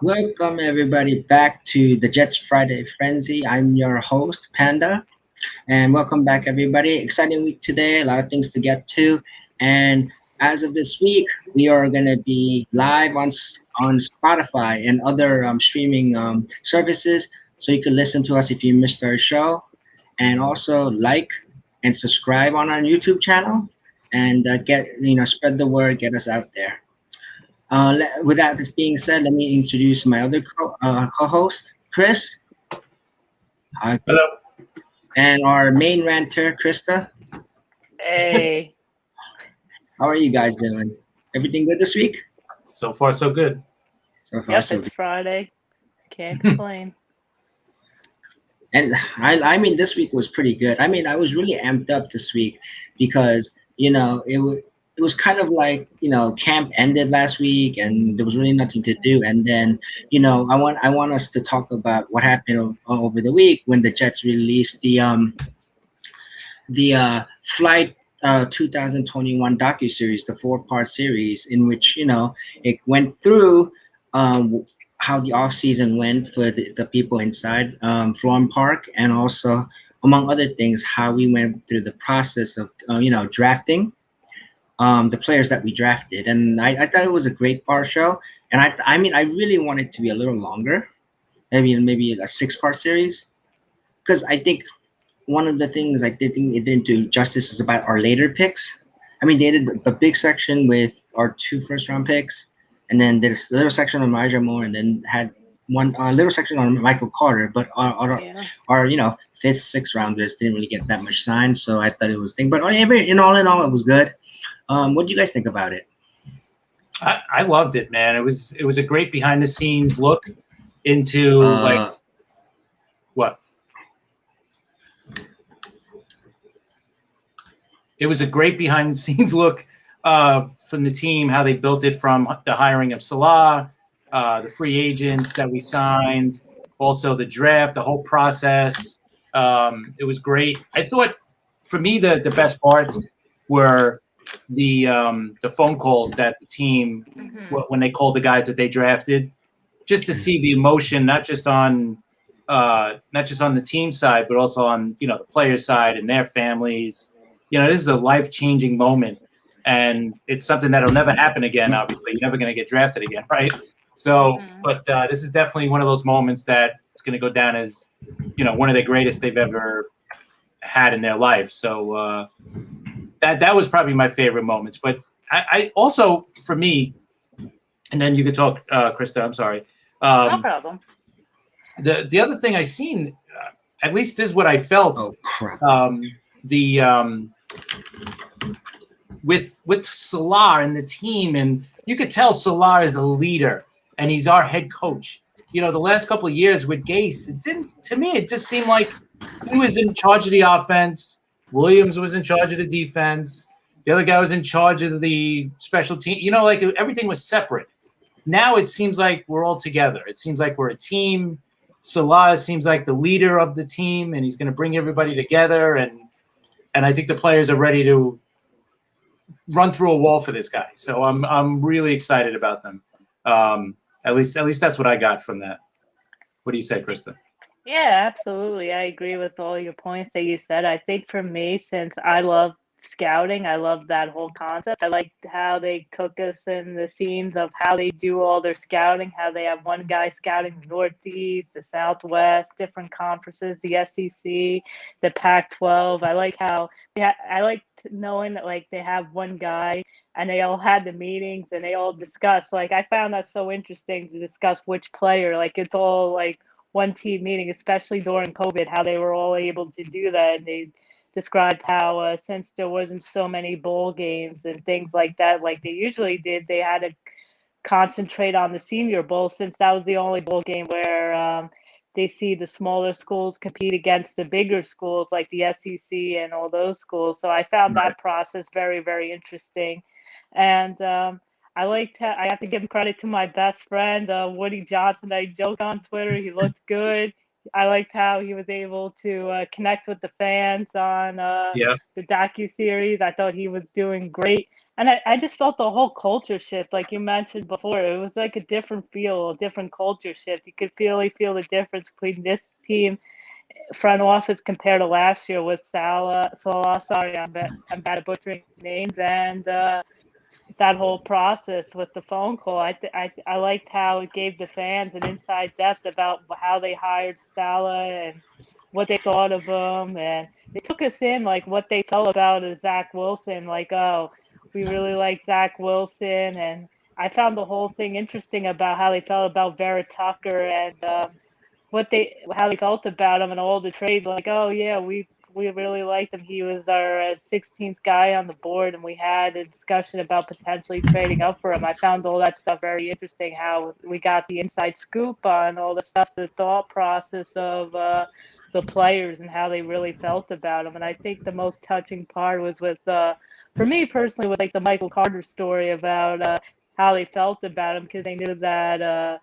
Welcome everybody back to the Jets Friday Frenzy. I'm your host Panda, and welcome back everybody. Exciting week today. A lot of things to get to, and as of this week, we are gonna be live on Spotify and other streaming services, so you can listen to us if you missed our show, and also like and subscribe on our YouTube channel, and get spread the word, get us out there. With that this being said, let me introduce my other co-host, Chris, uh, Hello. and our main ranter, Christa. Hey, How are you guys doing? Everything good this week? So far, so good. So far, yep, so it's good. Friday. Can't complain. And I mean, this week was pretty good. I mean, I was really amped up this week because it was kind of like camp ended last week and there was really nothing to do. And then I want us to talk about what happened over the week when the Jets released the Flight 2021 docuseries, the four-part series, in which it went through how the off season went for the people inside Florham Park, and also among other things how we went through the process of drafting the players that we drafted. And I thought it was a great part show, and I mean I really want it to be a little longer, maybe a six-part series, because I think one of the things I did think it didn't do justice is about our later picks. I mean, they did a big section with our two first round picks, and then there's a little section on Elijah Moore, and then had one little section on Michael Carter. But Yeah. our fifth, sixth rounders didn't really get that much sign, so I thought it was thing. But in all, it was good. What do you guys think about it? I loved it, man. It was a great behind the scenes look into like what? It was a great behind the scenes look from the team, how they built it from the hiring of Salah, the free agents that we signed, also the draft, the whole process. It was great. I thought, for me, the best parts were the phone calls that the team when they called the guys that they drafted, just to see the emotion, not just on the team side, but also on the player side and their families. This is a life-changing moment, and it's something that'll never happen again. Obviously, you're never going to get drafted again, right? So, but this is definitely one of those moments that it's going to go down as, one of the greatest they've ever had in their life. So that was probably my favorite moments. But I also, for me, and then you could talk, Christa. I'm sorry. No problem. The other thing I seen, at least is what I felt. Oh crap! With Salah and the team, and you could tell Salah is a leader, and he's our head coach. The last couple of years with Gase, it just seemed like he was in charge of the offense. Williams was in charge of the defense. The other guy was in charge of the special team. Like everything was separate. Now it seems like we're all together. It seems like we're a team. Salah seems like the leader of the team, and he's going to bring everybody together. And I think the players are ready to run through a wall for this guy. So I'm really excited about them. At least that's what I got from that. What do you say, Christa? Yeah, absolutely. I agree with all your points that you said. I think for me, since I love scouting, I love that whole concept. I liked how they took us in the scenes of how they do all their scouting, how they have one guy scouting the Northeast, the Southwest, different conferences, the SEC, the Pac-12. I like how I liked knowing that like they have one guy and they all had the meetings and they all discussed. Like I found that so interesting to discuss which player. Like it's all like one team meeting, especially during COVID, how they were all able to do that. And they described how since there wasn't so many bowl games and things like that, like they usually did, they had to concentrate on the Senior Bowl since that was the only bowl game where they see the smaller schools compete against the bigger schools like the SEC and all those schools. So I found Right. that process very, very interesting. And I have to give credit to my best friend, Woody Johnson. I joked on Twitter. He looked good. I liked how he was able to connect with the fans on Yeah. the docu-series. I thought he was doing great. And I just felt the whole culture shift, like you mentioned before. It was like a different feel, a different culture shift. You could really feel the difference between this team front office compared to last year with Salah. Sorry, I'm bad at butchering names, and that whole process with the phone call. I liked how it gave the fans an inside depth about how they hired Salah and what they thought of him, and they took us in like what they felt about Zach Wilson. Like, oh, we really like Zach Wilson, and I found the whole thing interesting about how they felt about Vera Tucker and how they felt about him and all the trades. Like, oh yeah, we really liked him. He was our 16th guy on the board, and we had a discussion about potentially trading up for him. I found all that stuff very interesting. How we got the inside scoop on all the stuff, the thought process of the players and how they really felt about him. And I think the most touching part was with, for me personally, with like the Michael Carter story about how they felt about him because they knew that.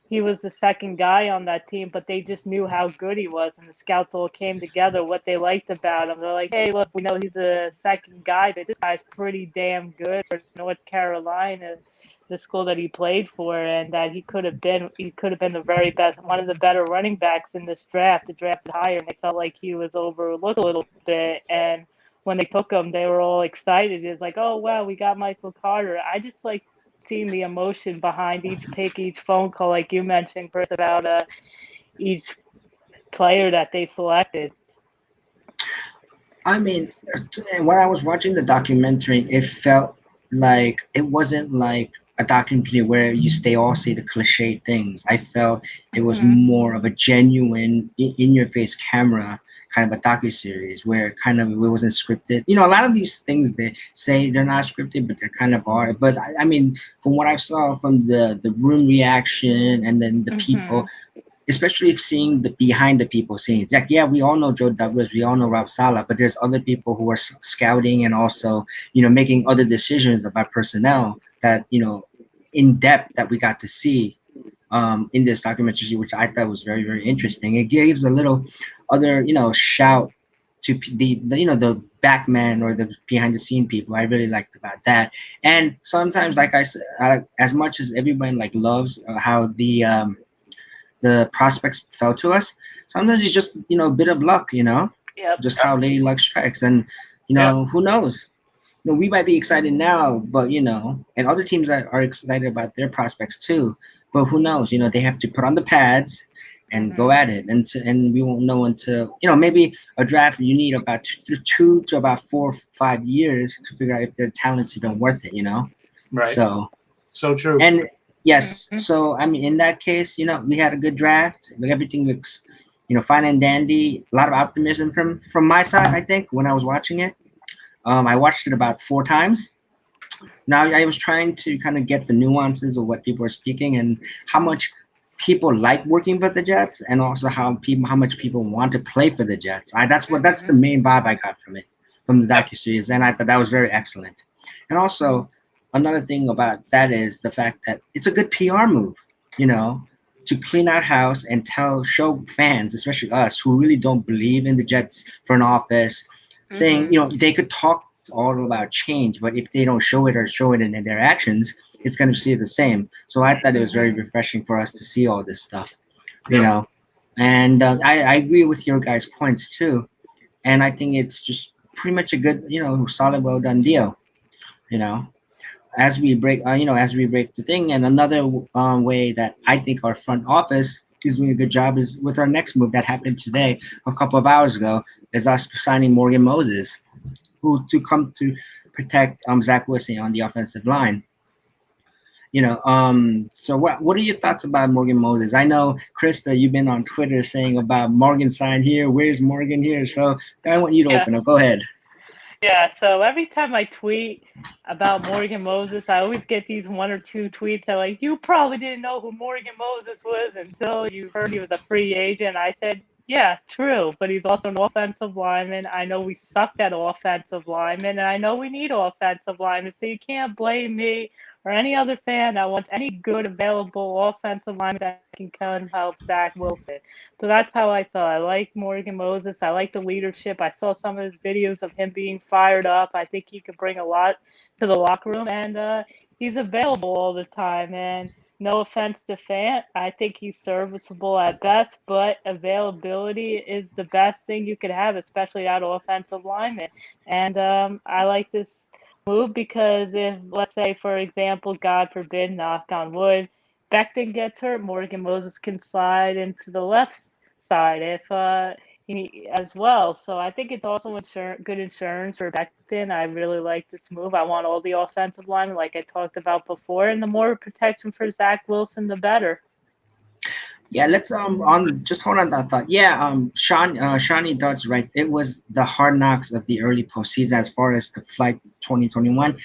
He was the second guy on that team, but they just knew how good he was, and the scouts all came together, what they liked about him. They're like, hey, look, we know he's a second guy, but this guy's pretty damn good for North Carolina, the school that he played for, and that he could have been the very best, one of the better running backs in this draft, drafted higher, and they felt like he was overlooked a little bit, and when they took him, they were all excited. It's like, oh, wow, we got Michael Carter. I just like seeing the emotion behind each pick, each phone call, like you mentioned, Chris, about each player that they selected. I mean, when I was watching the documentary, it felt like it wasn't like a documentary where they all say the cliche things. I felt it was more of a genuine, in your face camera kind of a docu-series where kind of it wasn't scripted. You know, a lot of these things they say they're not scripted, but they're kind of are. But I mean, from what I saw from the room reaction and then the people, especially seeing the behind the people scenes. Like, yeah, we all know Joe Douglas, we all know Rob Saleh, but there's other people who are scouting and also, you know, making other decisions about personnel that, you know, in depth that we got to see in this documentary, which I thought was very, very interesting. It gives a little other, you know, shout to the you know, the back man or the behind the scene people. I really liked about that. And sometimes, like I said, as much as everyone like loves how the prospects fell to us, sometimes it's just, you know, a bit of luck, you know, just how Lady Luck strikes. And, you know, who knows? You know, we might be excited now, but, you know, and other teams that are excited about their prospects too. But who knows? You know, they have to put on the pads and go at it, and we won't know until, you know, maybe a draft you need about two to about 4 or 5 years to figure out if their talent's even worth it, you know. Right. So true. And yes, so I mean, in that case, you know, we had a good draft. Like, everything looks, you know, fine and dandy. A lot of optimism from my side. I think when I was watching it, I watched it about 4 times. Now I was trying to kind of get the nuances of what people are speaking and how much people like working for the Jets, and also how much people want to play for the Jets. That's the main vibe I got from it, from the docuseries, and I thought that was very excellent. And also, another thing about that is the fact that it's a good PR move, you know, to clean out house and show fans, especially us, who really don't believe in the Jets front office, saying, you know, they could talk all about change, but if they don't show it in their actions, it's going to see the same. So I thought it was very refreshing for us to see all this stuff, you know. And I agree with your guys' points too. And I think it's just pretty much a good, you know, solid, well done deal, you know. As we break the thing. And another way that I think our front office is doing a good job is with our next move that happened today, a couple of hours ago, is us signing Morgan Moses, who to come to protect Zach Wilson on the offensive line. You know, so what are your thoughts about Morgan Moses? I know, Christa, you've been on Twitter saying about Morgan sign here. Where's Morgan here? So I want you to open up. Go ahead. Yeah, so every time I tweet about Morgan Moses, I always get these 1 or 2 tweets that like, you probably didn't know who Morgan Moses was until you heard he was a free agent. I said, Yeah, true. But he's also an offensive lineman. I know we sucked at offensive linemen, and I know we need offensive linemen. So you can't blame me or any other fan that wants any good available offensive lineman that can come help Zach Wilson. So that's how I felt. I like Morgan Moses. I like the leadership. I saw some of his videos of him being fired up. I think he could bring a lot to the locker room, and he's available all the time. And no offense to Fant, I think he's serviceable at best, but availability is the best thing you could have, especially at offensive lineman. And I like this move because if, let's say, for example, God forbid, knock on wood, Becton gets hurt, Morgan Moses can slide into the left side if he as well. So I think it's also good insurance for Becton. I really like this move. I want all the offensive linemen, like I talked about before, and the more protection for Zach Wilson, the better. Yeah, let's on just hold on that thought. Yeah, Shawnee Dodd's right. It was the hard knocks of the early postseason as far as the flight 2021.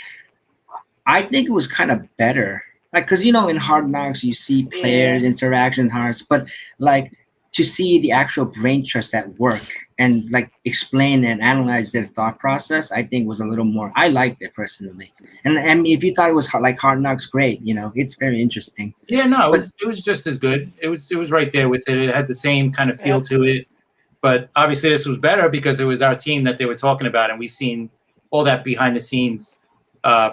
I think it was kind of better. Like, because in hard knocks you see players, interaction hearts, but like to see the actual brain trust at work and like explain and analyze their thought process, I think was a little more. I liked it personally. And I mean, if you thought it was like hard knocks, great. It's very interesting. Yeah, no, it was just as good. It was right there with it. It had the same kind of feel to it. But obviously this was better because it was our team that they were talking about, and we seen all that behind the scenes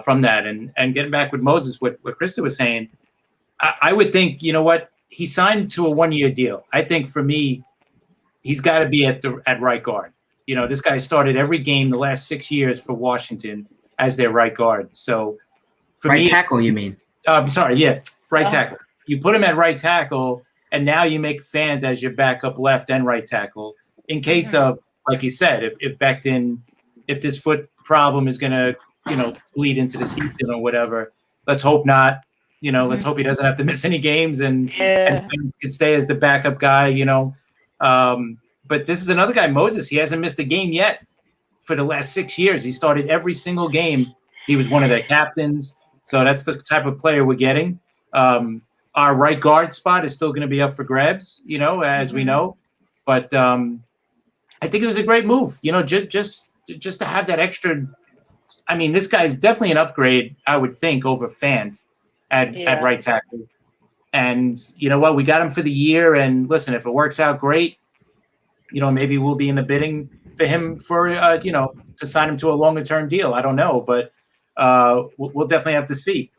from that. And getting back with Moses, what Christa was saying, I would think, what, he signed to a 1-year deal. I think for me, he's got to be at right guard. This guy started every game the last 6 years for Washington as their right guard. So for right me, tackle, you mean? Sorry, yeah, right tackle. You put him at right tackle, and now you make Fant as your backup left and right tackle in case of, like you said, if Becton, if this foot problem is going to, bleed into the season or whatever. Let's hope not. Let's hope he doesn't have to miss any games and can stay as the backup guy, But this is another guy, Moses. He hasn't missed a game yet for the last 6 years. He started every single game. He was one of their captains. So that's the type of player we're getting. Our right guard spot is still going to be up for grabs, as we know. But I think it was a great move, just to have that extra. I mean, this guy's definitely an upgrade, I would think, over Fant at right tackle. And you know what? We got him for the year. And listen, if it works out, great. Maybe we'll be in the bidding for him for, to sign him to a longer term deal. I don't know, but we'll definitely have to see.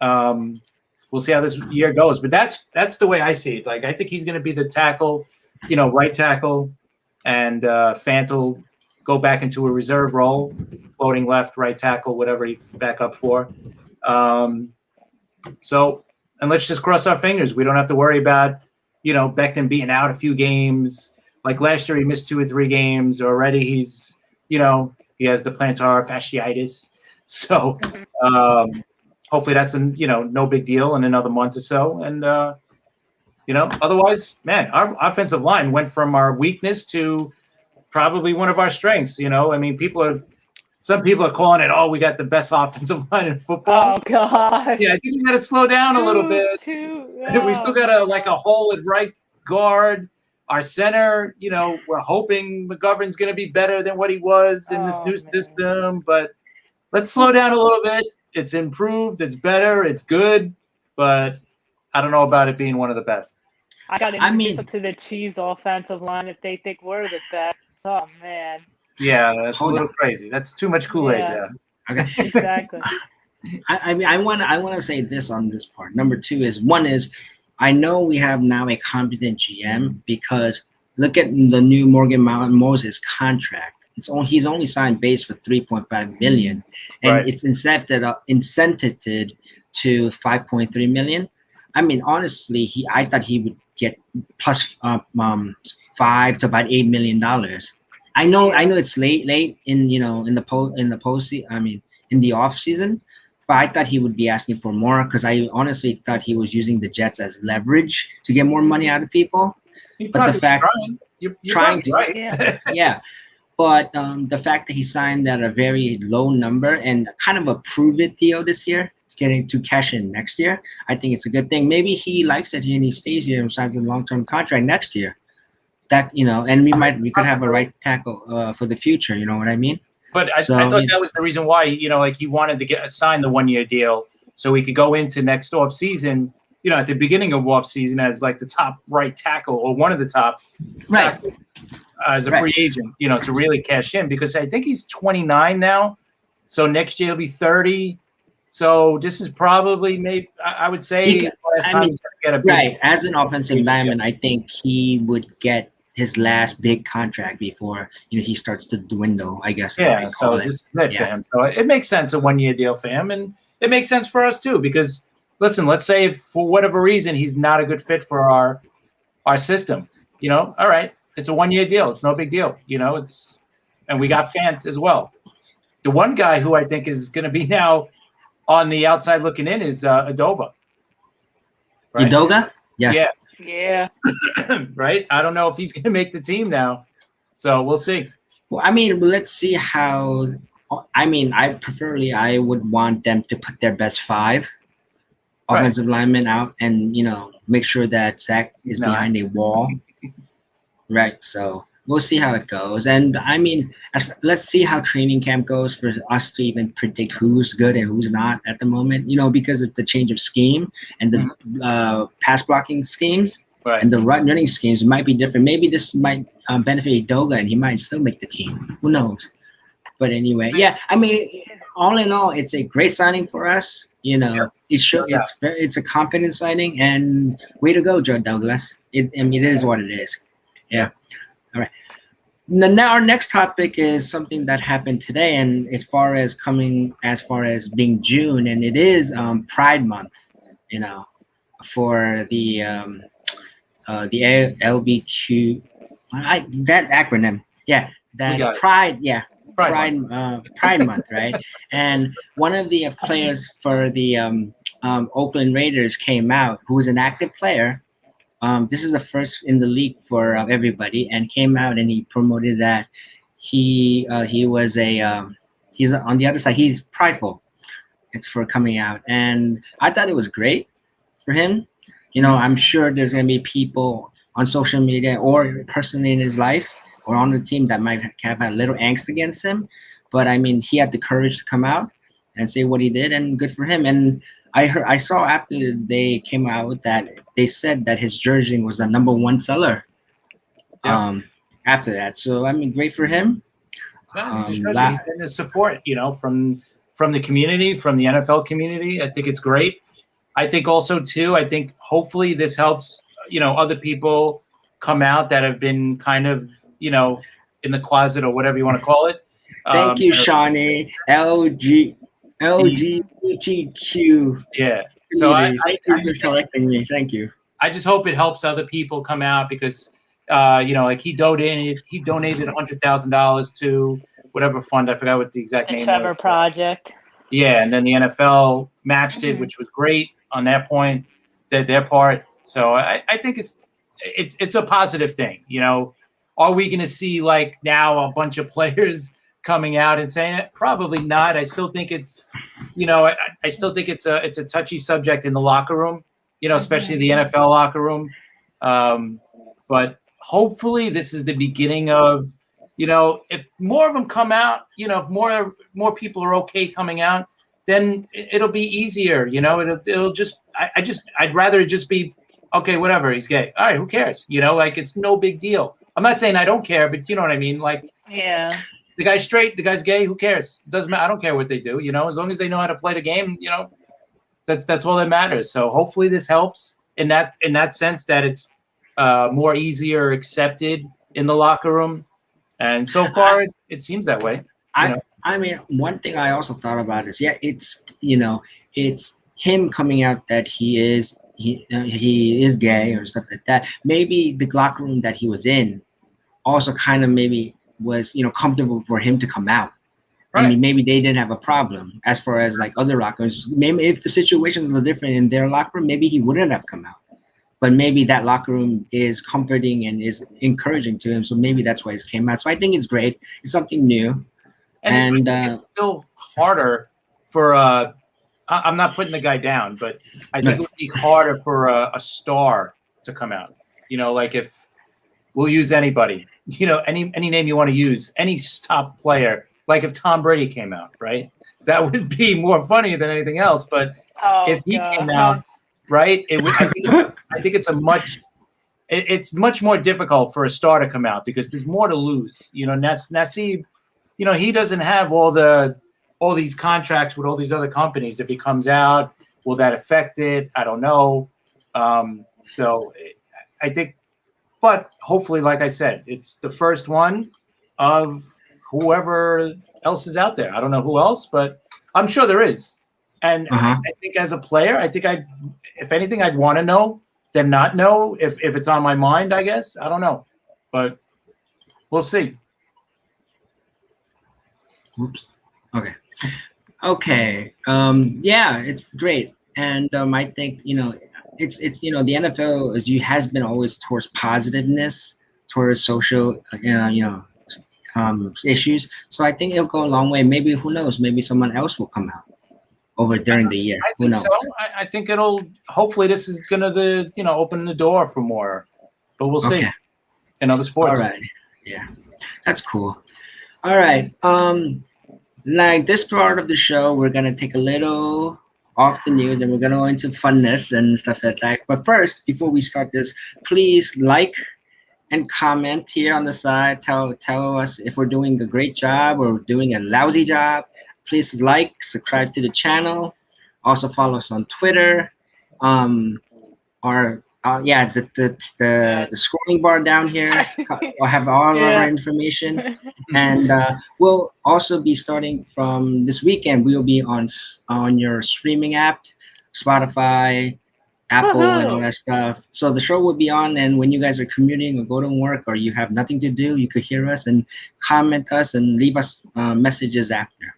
We'll see how this year goes. But that's the way I see it. Like, I think he's going to be the tackle, right tackle, and Fant will go back into a reserve role, floating left, right tackle, whatever he back up for. And let's just cross our fingers. We don't have to worry about, Becton being out a few games. Like last year, he missed 2 or 3 games. Already he's, he has the plantar fasciitis. So hopefully that's, no big deal in another month or so. And, otherwise, man, our offensive line went from our weakness to probably one of our strengths. I mean, some people are calling it, we got the best offensive line in football. Oh, God. Yeah, I think we got to slow down a little bit. We still got a hole at right guard. Our center, we're hoping McGovern's going to be better than what he was in this new system. But let's slow down a little bit. It's improved. It's better. It's good. But I don't know about it being one of the best. I got to introduce them to the Chiefs offensive line if they think we're the best. Oh, man. Yeah, that's a little crazy. That's too much Kool-Aid. Yeah. Okay. Exactly. I want to say this on this part. Number 2 is, one is, I know we have now a competent GM because look at the new Morgan Moses contract. He's only signed base for $3.5 million, and it's incented to $5.3 million. I mean, honestly, I thought he would get plus $5 to about $8 million. I know it's late in in the off season, but I thought he would be asking for more because I honestly thought he was using the Jets as leverage to get more money out of people. But the fact trying to, right? Yeah. But the fact that he signed at a very low number and kind of a prove it deal this year, getting to cash in next year, I think it's a good thing. Maybe he likes it and he stays here and signs a long-term contract next year. that, and we could have a right tackle for the future. You know what I mean? But I thought that was the reason why, like he wanted to sign the 1-year deal so he could go into next off season, at the beginning of off season as like the top right tackle or one of the top tackles as a free agent, to really cash in, because I think he's 29 now. So next year he'll be 30. So this is probably maybe I would say last time he's going to get a big as an offensive lineman. I think he would get his last big contract before he starts to dwindle, I guess. Yeah, so this is it for him. So it makes sense, a 1-year deal for him, and it makes sense for us too. Because listen, let's say if for whatever reason he's not a good fit for our system, all right, it's a 1-year deal. It's no big deal, and we got Fant as well. The one guy who I think is going to be now on the outside looking in is Adoba. Right? Udoga? Yes. Yeah. Right? I don't know if he's going to make the team now. So we'll see. Well, let's see how – I would want them to put their best 5 offensive linemen out and, make sure that Zach is behind a wall. Right. So we'll see how it goes. And, let's see how training camp goes for us to even predict who's good and who's not at the moment, because of the change of scheme and the pass blocking schemes. Right. And the running schemes might be different. Maybe this might benefit Doga, and he might still make the team. Who knows? But anyway, all in all, it's a great signing for us. It's a confident signing, and way to go, Joe Douglas. It is what it is. Yeah. All right. Now our next topic is something that happened today, and as far as being June, and it is Pride Month. For the LBQ, that acronym, Pride Month, right? And one of the players for the Oakland Raiders came out, who was an active player. This is the first in the league for everybody, and came out and he promoted that he was he's on the other side. He's prideful. It's for coming out, and I thought it was great for him. I'm sure there's going to be people on social media or personally in his life or on the team that might have a little angst against him. But he had the courage to come out and say what he did, and good for him. And I saw after they came out that they said that his jersey was the #1 seller. After that, so great for him. He's getting the support, from the community, from the NFL community. I think it's great. I think also too, hopefully this helps, other people come out that have been kind of, in the closet or whatever you want to call it. Thank you, Shawnee. LGBTQ. Yeah. So I just correcting me. Thank you. I just hope it helps other people come out because, like he donated $100,000 to whatever fund. I forgot what the exact name was. Trevor Project. Yeah, and then the NFL matched it, which was great on that point, their part. So I think it's a positive thing. Are we going to see like now a bunch of players coming out and saying it? Probably not. I still think it's, I still think it's a touchy subject in the locker room, especially the NFL locker room. But hopefully this is the beginning of, if more of them come out, if more people are okay coming out, then it'll be easier. It'll just, I'd rather it just be, okay, whatever, he's gay. All right, who cares? Like it's no big deal. I'm not saying I don't care, but you know what I mean? Like, yeah. The guy's straight, the guy's gay, who cares? It doesn't matter. I don't care what they do, as long as they know how to play the game, that's all that matters. So hopefully this helps in that sense that it's more easier accepted in the locker room. And so far it seems that way. One thing I also thought about is, it's him coming out that he is gay or stuff like that. Maybe the locker room that he was in also kind of maybe was comfortable for him to come out. Right. Maybe they didn't have a problem as far as like other locker rooms. Maybe if the situation was different in their locker room, maybe he wouldn't have come out. But maybe that locker room is comforting and is encouraging to him. So maybe that's why he came out. So I think it's great. It's something new. And it's still harder for I'm not putting the guy down, but I think it would be harder for a star to come out. Like if we'll use anybody. Any name you want to use, any top player. Like if Tom Brady came out, right? That would be more funny than anything else. But if he came out, right, it would. I think it's it's much more difficult for a star to come out because there's more to lose. Nassib, he doesn't have all these contracts with all these other companies. If he comes out, will that affect it? I don't know. So I think, but hopefully, like I said, it's the first one of whoever else is out there. I don't know who else, but I'm sure there is. And I think as a player, if anything, I'd want to know than not know if it's on my mind, I guess. I don't know, but we'll see. Oops. Okay. Yeah, it's great. And I think, it's the NFL has been always towards positiveness, towards social, issues. So I think it'll go a long way. Maybe, who knows, maybe someone else will come out during the year. I think so. I think hopefully this is going to open the door for more, but we'll see in other sports. All right. Yeah, that's cool. All right. Like this part of the show, we're going to take a little off the news and we're going to go into funness and stuff like that. But first, before we start this, please like and comment here on the side. Tell us if we're doing a great job or doing a lousy job. Please like, subscribe to the channel. Also follow us on Twitter. The scrolling bar down here will have all of our information. And we'll also be starting from this weekend. We will be on your streaming app, Spotify, Apple, and all that stuff. So the show will be on, and when you guys are commuting or go to work or you have nothing to do, you could hear us and comment us and leave us messages after.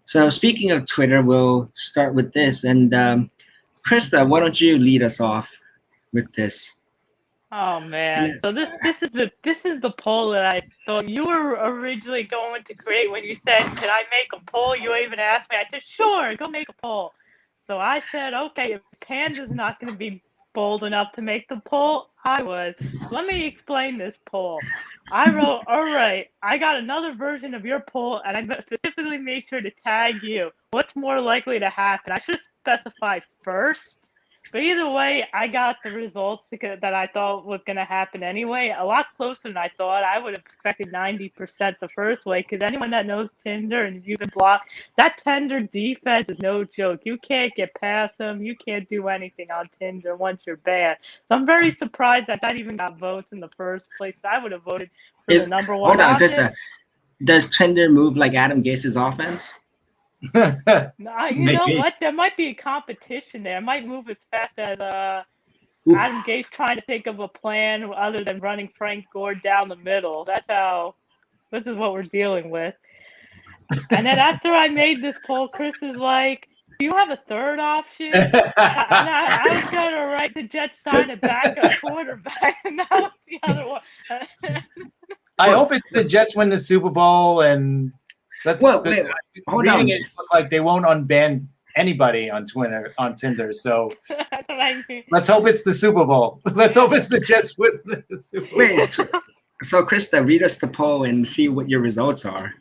So speaking of Twitter, we'll start with this. And Christa, why don't you lead us off with this? Oh man! So this is the poll that I thought you were originally going to create when you said, "Can I make a poll?" You even asked me. I said, "Sure, go make a poll." So I said, "Okay, if Panda's not going to be bold enough to make the poll, I was. Let me explain this poll." I wrote, "All right, I got another version of your poll, and I specifically made sure to tag you. What's more likely to happen?" I should specify first. But either way, I got the results that I thought was going to happen anyway. A lot closer than I thought. I would have expected 90% the first way, because anyone that knows Tinder and you've been blocked, that Tinder defense is no joke. You can't get past them. You can't do anything on Tinder once you're banned. So I'm very surprised that even got votes in the first place. I would have voted for the number one option. Hold on, Krista. Does Tinder move like Adam Gase's offense? No, you know what? There might be a competition there. It might move as fast as Adam Gase trying to think of a plan other than running Frank Gore down the middle. This is what we're dealing with. And then after I made this poll, Chris is like, "Do you have a third option?" And I was going to write the Jets sign a backup quarterback, and that was the other one. I hope it's the Jets win the Super Bowl and. Hold on. It look like they won't unban anybody on Tinder. So let's hope it's the Super Bowl. Let's hope it's the Jets win the Super Bowl. Wait, so Krista, read us the poll and see what your results are.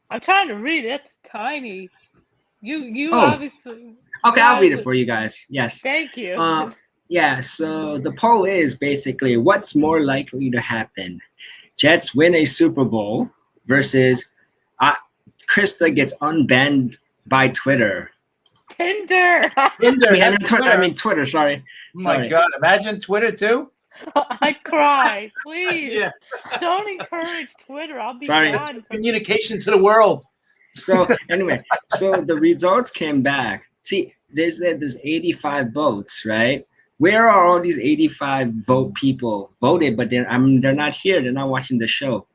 I'm trying to read it. It's tiny. You obviously. Okay, I'll read it for you guys. Yes. Thank you. Yeah. So the poll is basically, what's more likely to happen? Jets win a Super Bowl versus Krista gets unbanned by Twitter. Tinder. I mean Twitter. Sorry. Oh my God! Imagine Twitter too. I cry. Please don't encourage Twitter. I'll be gone. Communication to the world. So anyway, so the results came back. See, there's 85 votes, right? Where are all these 85 people voted? But they're not here. They're not watching the show.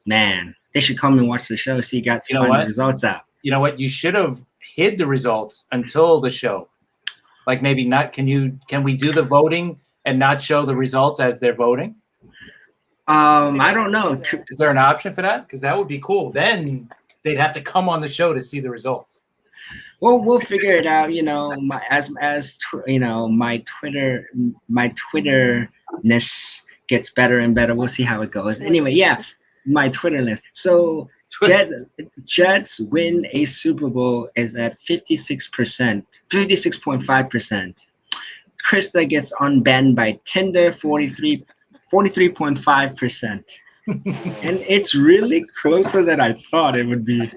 Man. They should come and watch the show so you guys can find the results out. You know what? You should have hid the results until the show. Like maybe not. Can we do the voting and not show the results as they're voting? I don't know. Is there an option for that? Because that would be cool. Then they'd have to come on the show to see the results. Well, we'll figure it out. My Twitterness gets better and better. We'll see how it goes. Anyway, yeah, my Twitter list. So Jets win a Super Bowl is at 56%, 56.5%. Christa gets unbanned by Tinder, 43.5%. And it's really closer than I thought it would be.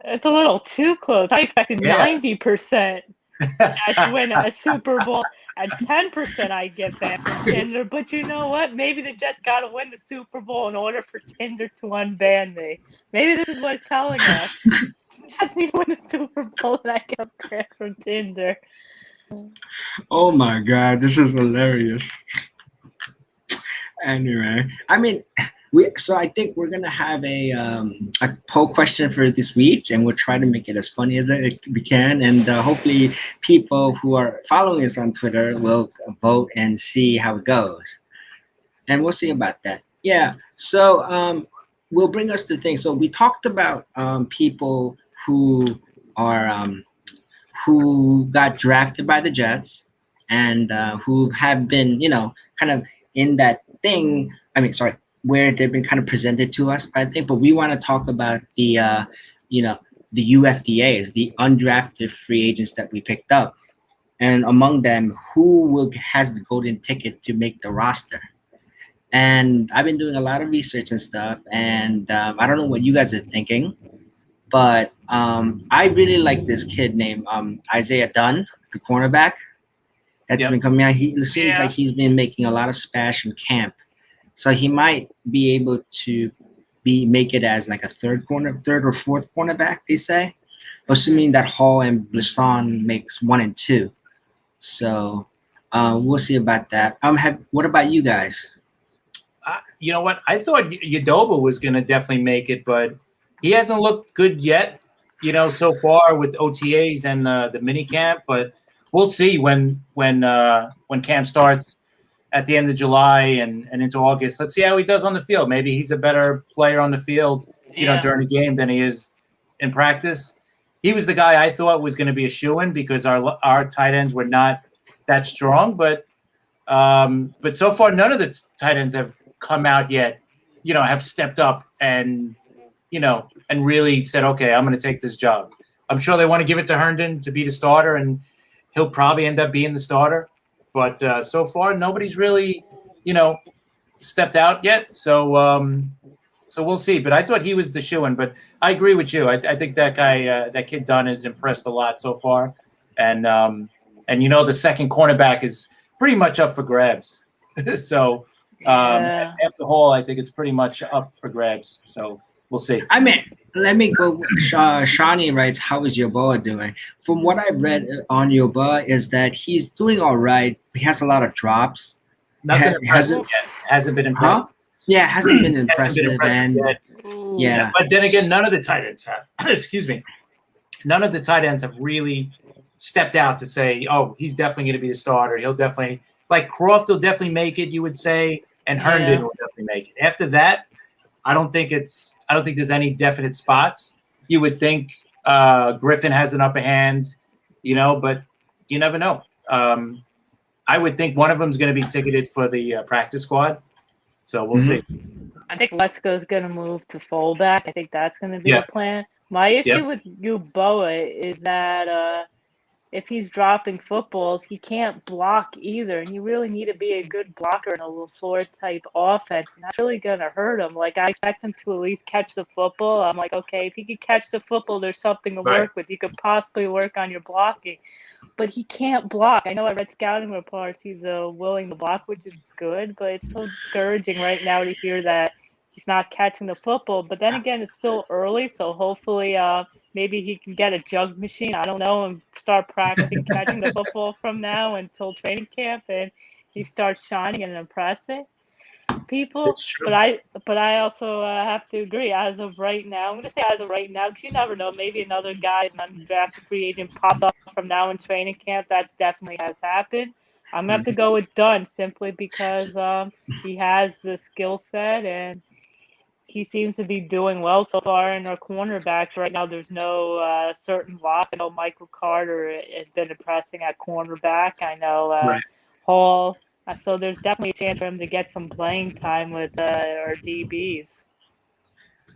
It's a little too close. I expected 90%. Jets win a Super Bowl. At 10%, I get banned from Tinder. But you know what? Maybe the Jets got to win the Super Bowl in order for Tinder to unban me. Maybe this is what it's telling us. Jets need to win the Super Bowl and I get banned from Tinder. Oh my God, this is hilarious. Anyway, I mean, so I think we're gonna have a poll question for this week, and we'll try to make it as funny as we can, and hopefully people who are following us on Twitter will vote and see how it goes, and we'll see about that. Yeah, so we'll bring us to things. So we talked about people who are who got drafted by the Jets and who have been, kind of in that thing. I mean, sorry, where they've been kind of presented to us, I think. But we want to talk about the, the UFDAs, the undrafted free agents that we picked up, and among them, who has the golden ticket to make the roster. And I've been doing a lot of research and stuff, and I don't know what you guys are thinking, but I really like this kid named Isaiah Dunn, the cornerback that's been coming out. He seems like he's been making a lot of splash in camp, so he might be able to make it as like a third or fourth cornerback. They say, assuming that Hall and Blisson makes 1 and 2. So we'll see about that. What about you guys? You know what? I thought Yadoba was going to definitely make it, but he hasn't looked good yet, so far with OTAs and the mini camp. But we'll see when camp starts at the end of July and into August. Let's see how he does on the field. Maybe he's a better player on the field, during the game than he is in practice. He was the guy I thought was going to be a shoo-in because our tight ends were not that strong. But so far, none of the tight ends have come out yet, have stepped up and really said, okay, I'm going to take this job. I'm sure they want to give it to Herndon to be the starter, and he'll probably end up being the starter. But so far, nobody's really, stepped out yet. So we'll see. But I thought he was the shoo-in. But I agree with you. I think that guy, that kid Dunn, has impressed a lot so far. And the second cornerback is pretty much up for grabs. So after Hall, I think it's pretty much up for grabs. So we'll see. I mean, let me go. Shawnee writes, "How is Yoboa doing?" From what I've read on Yoboa, is that he's doing all right. He has a lot of drops. Nothing impressive yet. Hasn't been impressive. Huh? Yeah, hasn't been impressive. Yeah. But then again, none of the tight ends have. Excuse me. None of the tight ends have really stepped out to say, "Oh, he's definitely going to be the starter. He'll definitely Croft will definitely make it." You would say, and Herndon will definitely make it. After that, I don't think there's any definite spots. You would think Griffin has an upper hand, but you never know. I would think one of them is going to be ticketed for the practice squad. So we'll see. I think Lesko's going to move to fullback. I think that's going to be the plan. My issue with Yoboa is that if he's dropping footballs, he can't block either. And you really need to be a good blocker in a LaFleur type offense. And that's really going to hurt him. I expect him to at least catch the football. I'm like, okay, if he could catch the football, there's something to work with. You could possibly work on your blocking. But he can't block. I know I read scouting reports. He's willing to block, which is good. But it's so discouraging right now to hear that he's not catching the football. But then again, it's still early. So hopefully maybe he can get a jug machine, I don't know, and start practicing catching the football from now until training camp, and he starts shining and impressing people. But I also have to agree, as of right now, I'm going to say as of right now, because you never know, maybe another guy, an undrafted free agent, pops up from now in training camp. That definitely has happened. I'm going to have to go with Dunn simply because he has the skill set and he seems to be doing well so far in our cornerbacks. Right now, there's no certain lock. I know Michael Carter has been impressing at cornerback. I know Hall So there's definitely a chance for him to get some playing time with our DBs.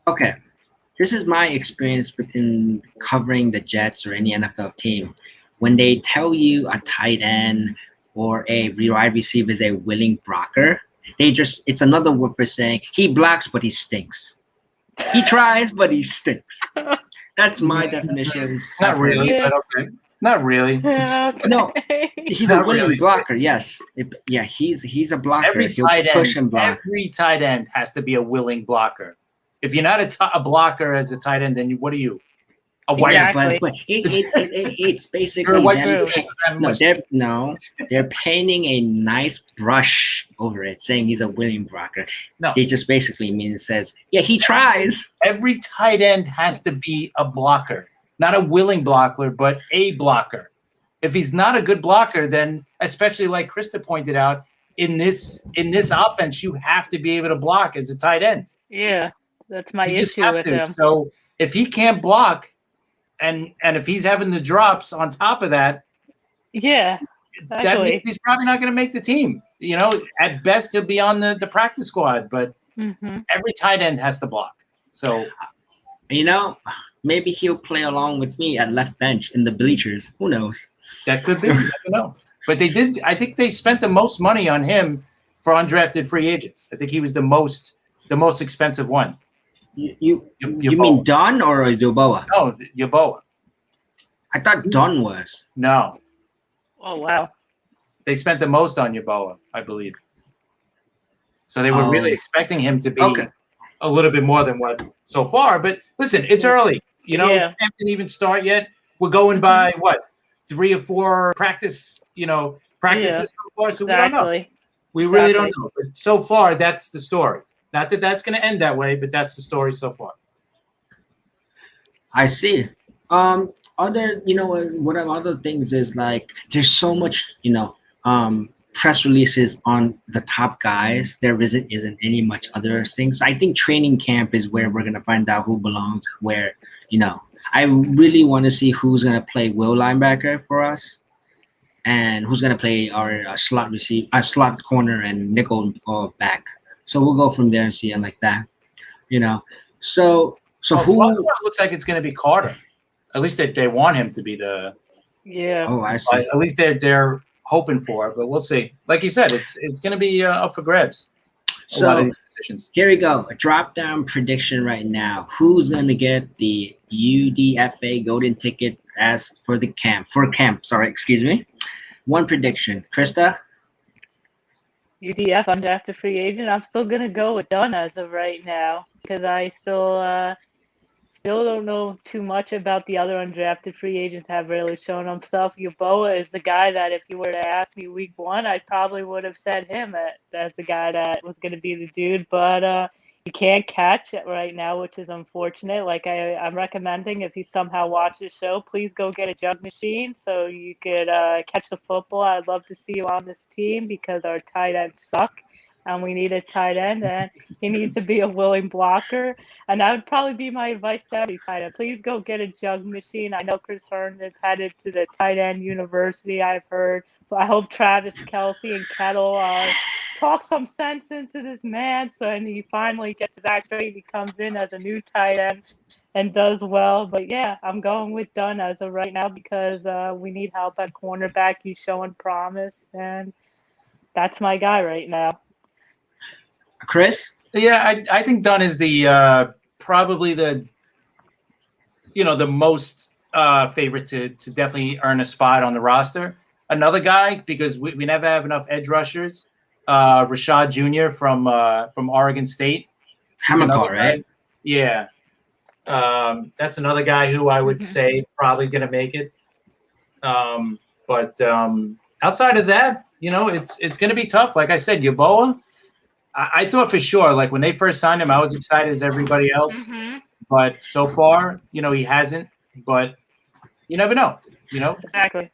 Okay, this is my experience within covering the Jets or any NFL team. When they tell you a tight end or a wide receiver is a willing blocker, it's another word for saying he blocks but he stinks. He tries but he stinks. That's my definition. Not really, Yeah. but okay. Not really. No, he's a Not willing really. blocker. Yes, he's a blocker. Every He'll tight push and end, block. every tight end has to be a willing blocker. If you're not a blocker as a tight end, then what are you? A wide Yeah, Exactly. but it's basically You're a wide them- receiver. they're painting a nice brush over it, saying he's a willing blocker. No. They just basically says, yeah, he tries. Every tight end has to be a blocker, not a willing blocker, but a blocker. If he's not a good blocker, then especially like Christa pointed out, in this offense, you have to be able to block as a tight end. Yeah, that's my You just issue have with to. him. So if he can't block, and if he's having the drops on top of that, Yeah, that exactly. means he's probably not going to make the team. You know, at best he'll be on the practice squad, but every tight end has to block. So maybe he'll play along with me at left bench in the bleachers. Who knows? that could be. You never know. But they did. I think they spent the most money on him for undrafted free agents. I think he was the most expensive one. You mean Dunn or Yoboa? No, Yeboah. I thought Dunn was. No, Oh wow. they spent the most on Yeboah, I believe. So they were really expecting him to be a little bit more than what so far. But listen, it's early. Yeah. Camp didn't even start yet. We're going by what 3 or 4 practices so far. So we don't know. Exactly. We really Exactly. don't know. But so far, that's the story. Not that that's going to end that way, but that's the story so far. I see. Other other things is like there's so much press releases on the top guys. There isn't any much other things. I think training camp is where we're gonna find out who belongs where. I really want to see who's gonna play will linebacker for us, and who's gonna play our slot corner and nickel back. So we'll go from there and see it like that. So who looks like it's going to be Carter. At least they want him to be the. Yeah. Oh, I see. At least they're hoping for it, but we'll see. Like you said, it's going to be up for grabs. A lot of So these positions. here we go. A drop down prediction right now. Who's gonna get the UDFA golden ticket for camp? Sorry, excuse me. One prediction. Christa? UDF undrafted free agent. I'm still gonna go with Dunn as of right now because I still don't know too much about the other undrafted free agents have really shown himself. Yeboah is the guy that if you were to ask me week 1, I probably would have said him as the guy that was going to be the dude. But you can't catch it right now, which is unfortunate. Like I'm recommending if you somehow watch the show, please go get a jug machine so you could catch the football. I'd love to see you on this team because our tight ends suck. And we need a tight end, and he needs to be a willing blocker. And that would probably be my advice to every tight end. Please go get a jug machine. I know Chris Hearn is headed to the tight end university, I've heard. But I hope Travis Kelsey and Kettle talk some sense into this man and he finally gets back straight. He comes in as a new tight end and does well. But, yeah, I'm going with Dunn as of right now because we need help at cornerback. He's showing promise, and that's my guy right now. Chris? Yeah, I think Dunn is the probably the most favorite to definitely earn a spot on the roster. Another guy, because we never have enough edge rushers, Rashad Jr. from Oregon State. Hamilcar, right? Yeah. That's another guy who I would say probably going to make it. But outside of that, it's going to be tough. Like I said, Yeboah, I thought for sure, like when they first signed him, I was excited as everybody else. But so far, he hasn't. But you never know. Exactly.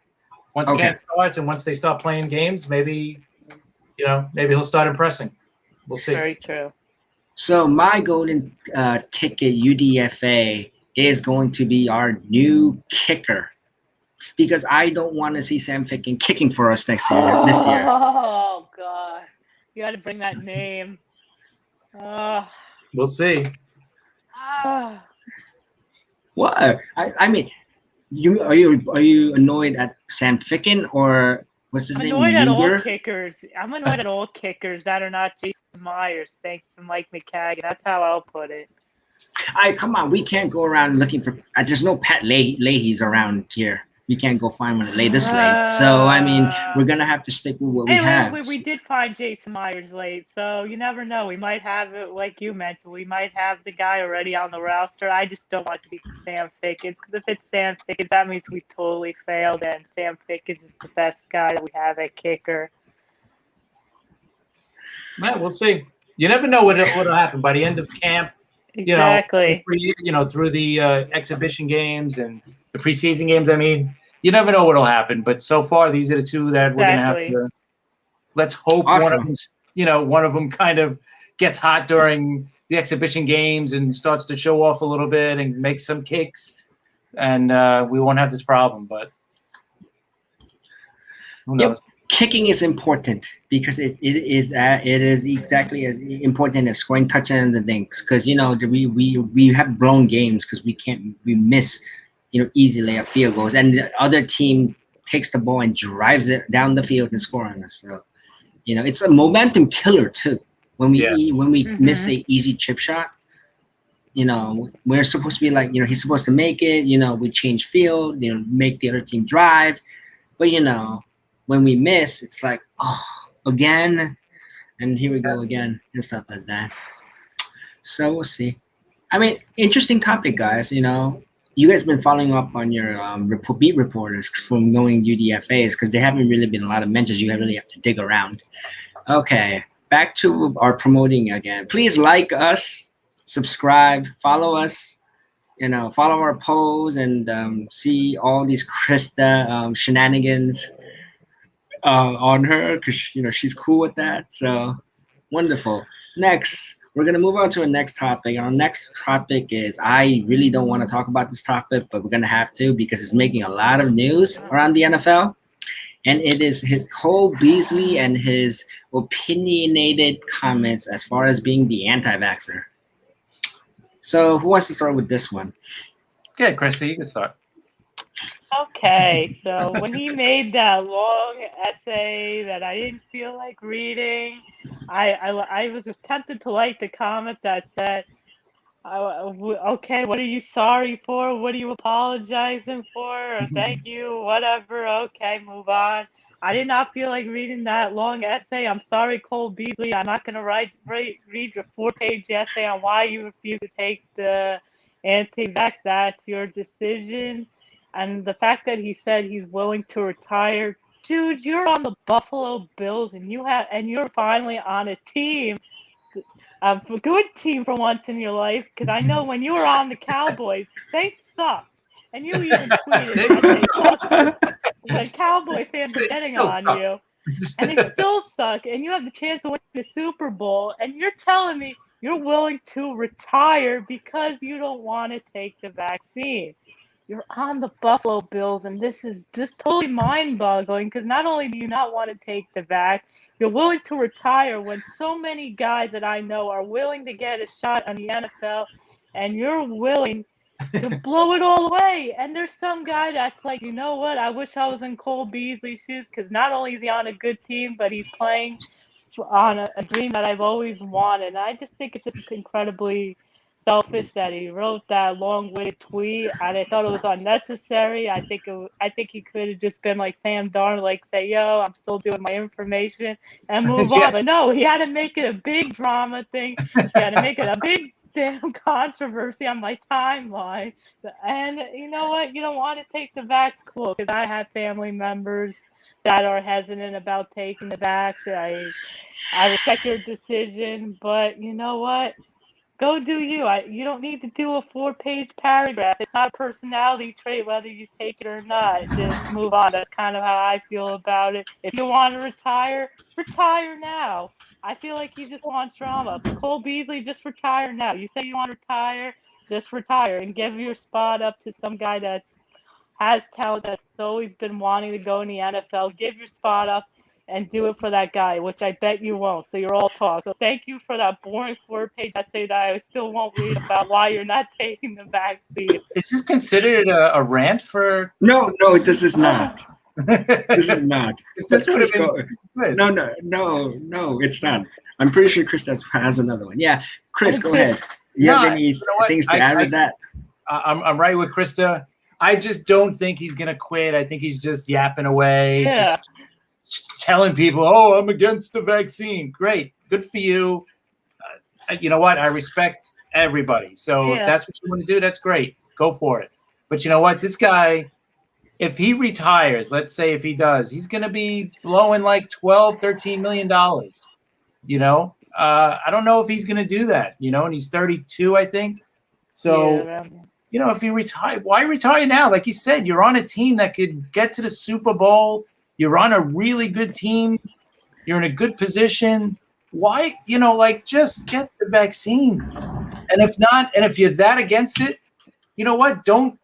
Once camp starts and once they start playing games, maybe he'll start impressing. We'll see. Very true. So my golden ticket UDFA is going to be our new kicker. because I don't want to see Sam Ficken kicking for us next year. This year, Oh God, you got to bring that name. We'll see. Ah. what? I mean, are you annoyed at Sam Ficken or what's his I'm name, annoyed at all Luger? kickers. I'm annoyed at all kickers that are not Jason Myers, thanks to Mike McCagan. That's how I'll put it. Come on, we can't go around looking for. There's no Pat Leahy's around here. We can't go find one late this late. So I mean, we're gonna have to stick with what we Hey, have. we did find Jason Myers late, so you never know. We might have it, like you mentioned, we might have the guy already on the roster. I just don't want it to be Sam Fickens, because if it's Sam Fickens, that means we totally failed, and Sam Fickens is the best guy that we have at kicker. Yeah, we'll see. You never know what'll happen by the end of camp. Exactly. Through the exhibition games and the preseason games. I mean, you never know what'll happen. But so far, these are the two that we're gonna have to. Let's hope Awesome. one of them kind of gets hot during the exhibition games and starts to show off a little bit and make some kicks, and we won't have this problem. But who knows? Yep. Kicking is important because it is exactly as important as scoring touchdowns and things, because we have blown games because we miss easy layup field goals, and the other team takes the ball and drives it down the field and score on us. So it's a momentum killer too when we miss a easy chip shot. We're supposed to be like, he's supposed to make it. We change field, make the other team drive, but when we miss, it's like, oh, again, and here we go again, and stuff like that. So we'll see. I mean, interesting topic, guys. You guys have been following up on your beat reporters from knowing UDFAs, because there haven't really been a lot of mentions. You really have to dig around. Okay, back to our promoting again. Please like us, subscribe, follow us. Follow our polls and see all these Christa shenanigans on her, because she's cool with that. So wonderful. Next, we're gonna move on to a next topic. Our next topic is, I really don't want to talk about this topic, but we're gonna have to because it's making a lot of news around the NFL, and it is his Cole Beasley and his opinionated comments as far as being the anti-vaxxer. So who wants to start with this one? Good, Christy, you can start. Okay, so when he made that long essay that I didn't feel like reading, I was tempted to like the comment that said, okay, what are you sorry for? What are you apologizing for? Or thank you, whatever. Okay, move on. I did not feel like reading that long essay. I'm sorry, Cole Beasley. I'm not going to read your 4-page essay on why you refuse to take the anti-vax. That's your decision. And the fact that he said he's willing to retire, dude, you're on the Buffalo Bills, and you're finally on a team, a good team for once in your life. Because I know when you were on the Cowboys, they sucked, and you even tweeted that they sucked. The Cowboy fans are getting on you, and they still suck. And you have the chance to win the Super Bowl, and you're telling me you're willing to retire because you don't want to take the vaccine. You're on the Buffalo Bills, and this is just totally mind-boggling, because not only do you not want to take the vax, you're willing to retire when so many guys that I know are willing to get a shot on the NFL, and you're willing to blow it all away. And there's some guy that's like, you know what, I wish I was in Cole Beasley's shoes, because not only is he on a good team, but he's playing on a dream that I've always wanted. And I just think it's just incredibly selfish that he wrote that long-winded tweet, and I thought it was unnecessary. I think he could have just been like Sam Darnold, like say, "Yo, I'm still doing my information," and move on. But no, he had to make it a big drama thing. He had to make it a big damn controversy on my timeline. And you know what? You don't want to take the vax, cool, because I have family members that are hesitant about taking the vax. I respect your decision, but you know what? Go do you. You don't need to do a 4-page paragraph. It's not a personality trait whether you take it or not. Just move on. That's kind of how I feel about it. If you want to retire, retire now. I feel like he just wants drama. Cole Beasley, just retire now. You say you want to retire, just retire and give your spot up to some guy that has talent that's always been wanting to go in the NFL. Give your spot up and do it for that guy, which I bet you won't. So you're all talk. So thank you for that boring 4-page essay that I still won't read about why you're not taking the vaccine. Is this considered a rant for? No, this is not. This is not. This would have Chris, been no, it's not. I'm pretty sure Chris has another one. Yeah, Chris, go ahead. You have any things to add with that? I'm right with Christa. I just don't think he's gonna quit. I think he's just yapping away, just telling people, "Oh, I'm against the vaccine." Great, good for you. You know what? I respect everybody. So if that's what you want to do, that's great. Go for it. But you know what? This guy, if he retires, let's say if he does, he's going to be blowing like $12, $13 million. You know, I don't know if he's going to do that, you know, and he's 32, I think. So, you know, if he retire, why retire now? Like you said, you're on a team that could get to the Super Bowl. You're on a really good team. You're in a good position. Why, you know, like just get the vaccine. And if not, and if you're that against it, you know what? Don't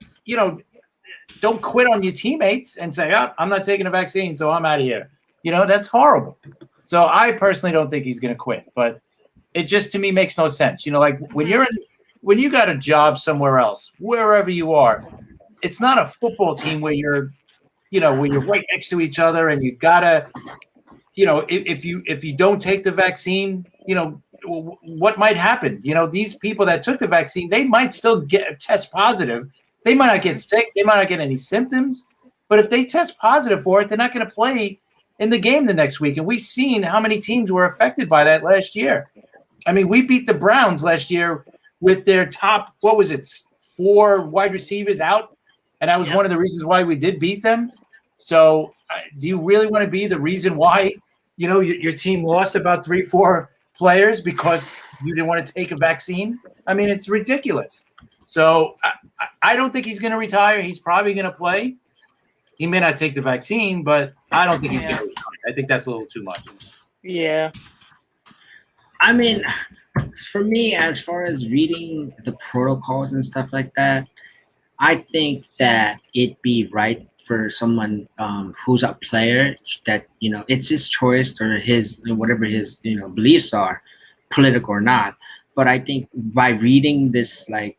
quit on your teammates and say, "Oh, I'm not taking a vaccine, so I'm out of here." You know, that's horrible. So I personally don't think he's going to quit, but it just to me makes no sense. You know, like when you got a job somewhere else, wherever you are, it's not a football team where you're right next to each other and you gotta, you know, if you don't take the vaccine, you know, what might happen? You know, these people that took the vaccine, they might still get test positive. They might not get sick. They might not get any symptoms. But if they test positive for it, they're not going to play in the game the next week. And we've seen how many teams were affected by that last year. I mean, we beat the Browns last year with their top, 4 wide receivers out. And that was one of the reasons why we did beat them. So do you really want to be the reason why, you know, your team lost about 3-4 players because you didn't want to take a vaccine? I mean, it's ridiculous. So I don't think he's going to retire. He's probably going to play. He may not take the vaccine, but I don't think he's going to retire. I think that's a little too much. Yeah. I mean, for me, as far as reading the protocols and stuff like that, I think that it'd be right for someone who's a player that, you know, it's his choice or his, whatever his, you know, beliefs are, political or not. But I think by reading this, like,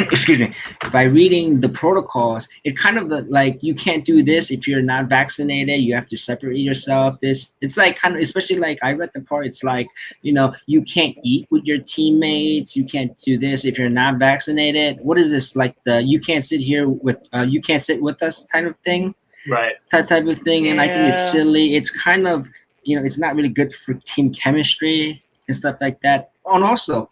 excuse me, by reading the protocols, it kind of like you can't do this if you're not vaccinated. You have to separate yourself. It's like kind of, especially like I read the part. It's like, you know, you can't eat with your teammates. You can't do this if you're not vaccinated. What is this, like the you can't sit here with you can't sit with us kind of thing, right? That type of thing. And I think it's silly. It's kind of, you know, it's not really good for team chemistry and stuff like that. And also,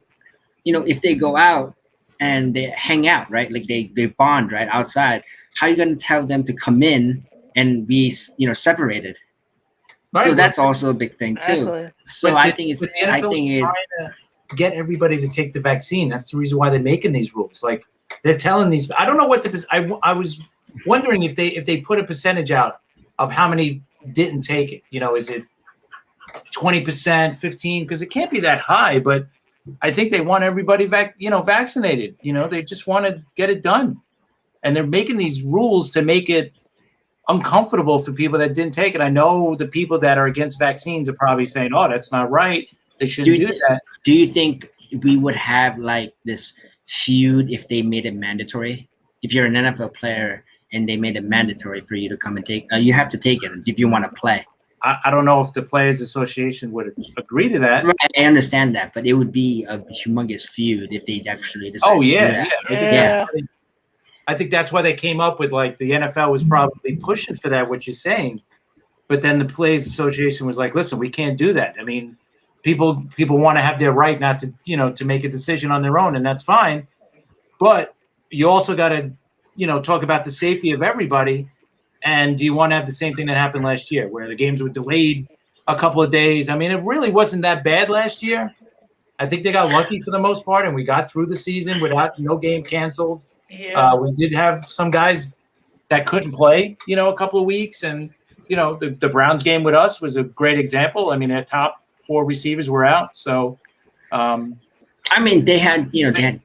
you know, if they go out and they hang out, right? Like they bond, right, outside. How are you going to tell them to come in and be, you know, separated? Right. So that's also a big thing too. Exactly. So I think it's trying to get everybody to take the vaccine. That's the reason why they're making these rules. Like they're telling these. I don't know what I was wondering if they put a percentage out of how many didn't take it. You know, is it 20%, 15%? Because it can't be that high, but I think they want everybody vaccinated. You know, they just want to get it done. And they're making these rules to make it uncomfortable for people that didn't take it. I know the people that are against vaccines are probably saying, "Oh, that's not right. They shouldn't do that." Do you think we would have like this feud if they made it mandatory? If you're an NFL player and they made it mandatory for you to come and take, you have to take it if you want to play. I don't know if the Players Association would agree to that. Right, I understand that, but it would be a humongous feud if they actually decided to do that. I think that's why they came up with, like, the NFL was probably pushing for that, what you're saying. But then the Players Association was like, listen, we can't do that. I mean, people want to have their right not to, you know, to make a decision on their own, and that's fine. But you also got to, you know, talk about the safety of everybody. And do you want to have the same thing that happened last year where the games were delayed a couple of days? I mean, it really wasn't that bad last year. I think they got lucky for the most part, and we got through the season without no game canceled. Yeah. We did have some guys that couldn't play, you know, a couple of weeks. And, you know, the Browns game with us was a great example. I mean, their top 4 receivers were out. So I mean, they had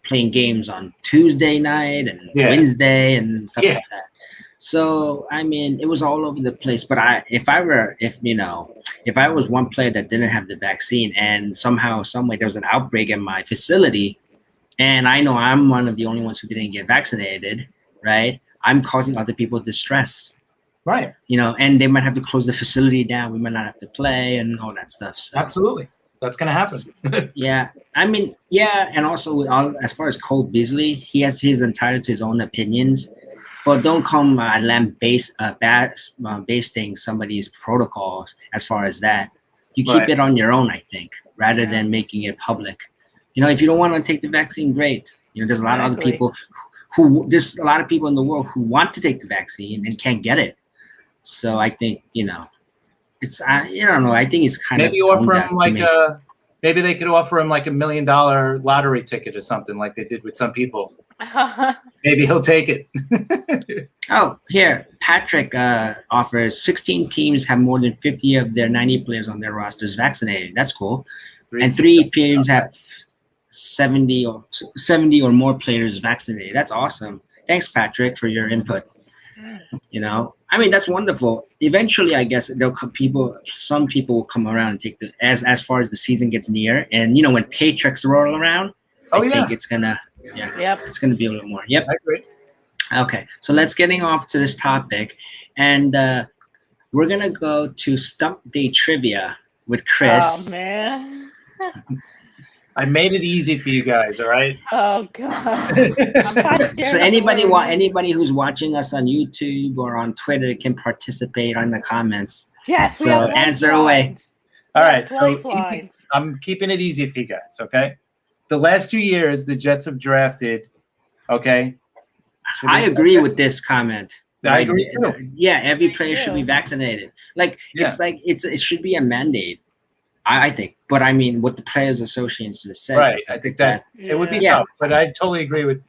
playing games on Tuesday night and Wednesday and stuff like that. So I mean, it was all over the place. But if I was one player that didn't have the vaccine and somehow, some way there was an outbreak in my facility, and I know I'm one of the only ones who didn't get vaccinated, right? I'm causing other people distress. Right. And they might have to close the facility down. We might not have to play and all that stuff. So. Absolutely. That's going to happen. Yeah. I mean, yeah. And also, as far as Cole Beasley, he's entitled to his own opinions, but don't come basting somebody's protocols as far as that. You keep it on your own, I think, rather than making it public. If you don't want to take the vaccine, great. There's a lot of other people there's a lot of people in the world who want to take the vaccine and can't get it. So I think, it's, I don't know. I think it's kind maybe of offer him maybe they could offer him like $1 million lottery ticket or something like they did with some people. Maybe he'll take it. Oh, here, Patrick offers 16 teams have more than 50 of their 90 players on their rosters vaccinated. That's cool. And 3 teams have 70 or more players vaccinated. That's awesome. Thanks, Patrick, for your input. I mean, that's wonderful. Eventually, I guess some people will come around and take as far as the season gets near, and when paychecks roll around, I think it's gonna it's gonna be a little more. Yep. I agree. Okay, so let's getting off to this topic, and we're gonna go to Stump Day Trivia with Chris. Oh man. I made it easy for you guys, all right? Oh god. So anybody who's watching us on YouTube or on Twitter can participate on the comments. Yes. So answer away. All right. So I'm keeping it easy for you guys, okay? The last 2 years the Jets have drafted, okay? I agree with this comment. I agree too. Yeah, every player should be vaccinated. It should be a mandate. I think, but I mean, what the Players Association says. Right, I think that it would be tough, but I totally agree with.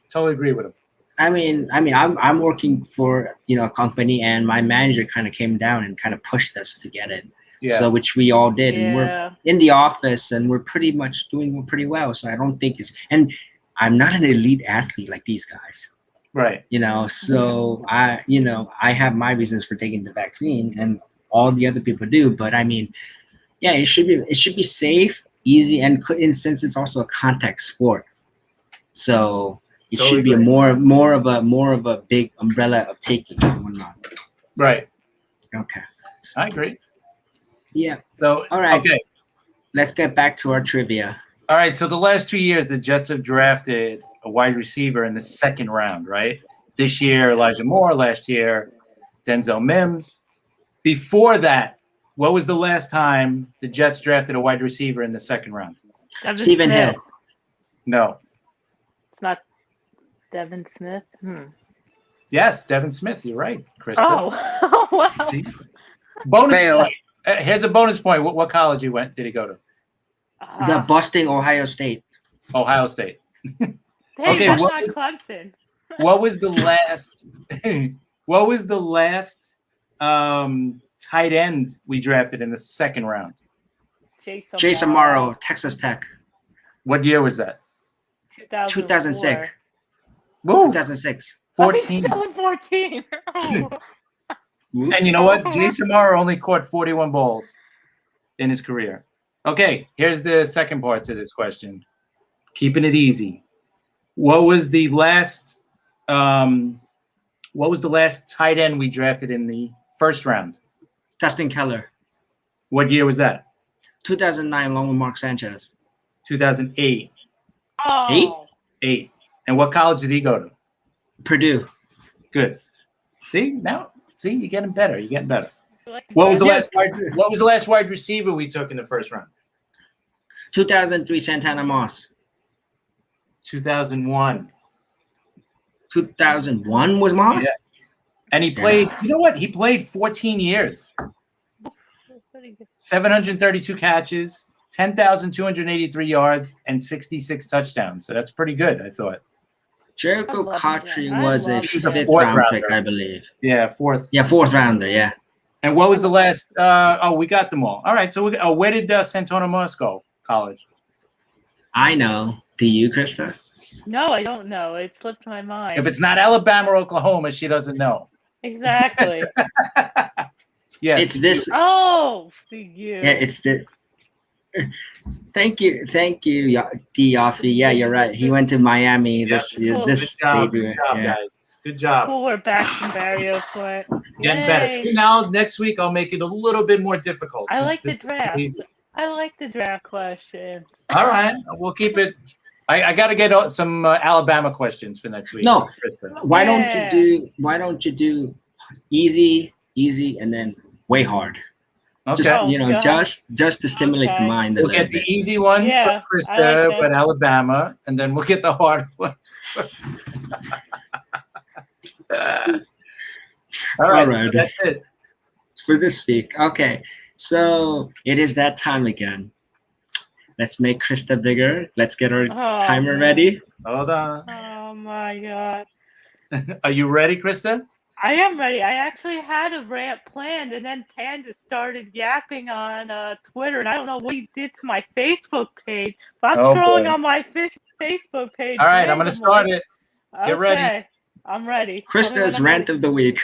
Totally agree with him. I'm working for a company, and my manager kind of came down and kind of pushed us to get it. Yeah. So which we all did, and we're in the office, and we're pretty much doing pretty well. So I don't think and I'm not an elite athlete like these guys. Right. So I have my reasons for taking the vaccine, and all the other people do, but I mean. Yeah, it should be safe, easy, and since it's also a contact sport, so it should be more of a big umbrella of taking and whatnot. Right. Okay. I agree. Yeah. So all right. Okay. Let's get back to our trivia. All right. So the last 2 years, the Jets have drafted a wide receiver in the 2nd round. Right. This year, Elijah Moore. Last year, Denzel Mims. Before that. What was the last time the Jets drafted a wide receiver in the 2nd round? Stephen Hill. No. It's not Devin Smith. Yes, Devin Smith. You're right, Christa. Oh, wow. Bonus point. Here's a bonus point. What college did he go to? The Boston, Ohio State. Ohio State. Okay, that's not Clemson. What was the last? What was the last? Tight end we drafted in the 2nd round. Jason Morrow, Texas Tech. What year was that? 2006. Woo. 2006. 14. 14. And you know what? Jason Morrow only caught 41 balls in his career. Okay, here's the second part to this question. Keeping it easy. What was the last tight end we drafted in the 1st round? Dustin Keller. What year was that? 2009, along with Mark Sanchez. 2008. Oh. 8. And what college did he go to? Purdue. Good. See, you're getting better. You're getting better. What was the last wide receiver we took in the 1st round? 2003, Santana Moss. 2001. 2001 was Moss? Yeah. And he played, you know what? He played 14 years. 732 catches, 10,283 yards, and 66 touchdowns. So that's pretty good, I thought. Jericho Cotry was a 5th round pick, I believe. Yeah, 4th. Yeah, 4th rounder, yeah. And what was the last? We got them all. All right, so where did Santana Moss go? College? I know. Do you, Krista? No, I don't know. It slipped my mind. If it's not Alabama or Oklahoma, she doesn't know. Exactly. Yes. It's this. Oh, for you. Yeah, it's the. Thank you, D. Offie. Yeah, you're right. He went to Miami. Yeah, This good job, yeah. guys. Good job. Cool, we're back from Barrios Point. Getting better. Yay. See, now next week I'll make it a little bit more difficult. I since like the this is draft. easy. I like the draft question. All right, we'll keep it. I got to get some Alabama questions for next week. No, Krista. why don't you do easy, and then way hard? Okay. Just just to stimulate the mind. We'll get the easy one Yeah, for Krista, like but Alabama, and then we'll get the hard ones. All right, so that's it for this week. Okay, so it is that time again. Let's make Krista bigger. Let's get our timer ready. Hold on. Oh my god. Are you ready, Krista? I am ready. I actually had a rant planned, and then Panda started yapping on Twitter, and I don't know what he did to my Facebook page. But I'm scrolling on my Facebook page. All right, I'm going to start it. Get ready. I'm ready. Krista's rant of the week.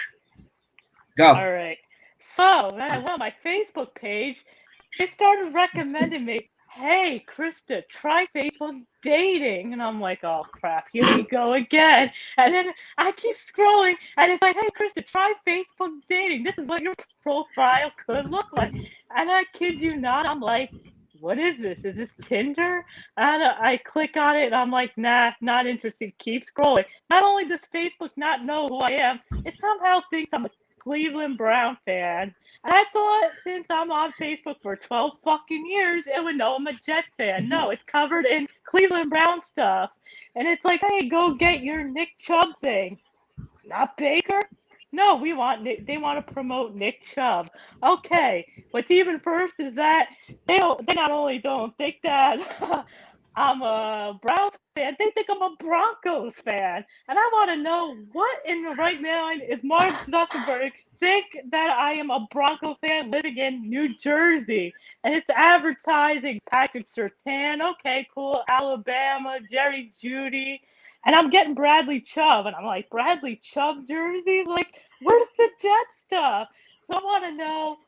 Go. All right. So when I went on my Facebook page, they started recommending me, hey, Krista, try Facebook dating. And I'm like, oh, crap, here we go again. And then I keep scrolling, and it's like, hey, Krista, try Facebook dating. This is what your profile could look like. And I kid you not, I'm like, what is this? Is this Tinder? And I click on it, and I'm like, nah, not interested. Keep scrolling. Not only does Facebook not know who I am, it somehow thinks I'm a Cleveland Brown fan. And I thought since I'm on Facebook for 12 fucking years, it would know I'm a Jet fan. No, it's covered in Cleveland Brown stuff. And it's like, hey, go get your Nick Chubb thing. Not Baker? No, they want to promote Nick Chubb. Okay, what's even worse is that they not only don't think that I'm a Browns fan, they think I'm a Broncos fan. And I want to know what in the right mind is Mark Zuckerberg think that I am a Bronco fan living in New Jersey. And it's advertising Patrick Surtain, okay, cool, Alabama, Jerry Jeudy. And I'm getting Bradley Chubb. And I'm like, Bradley Chubb jerseys? Like, where's the Jet stuff? So I want to know,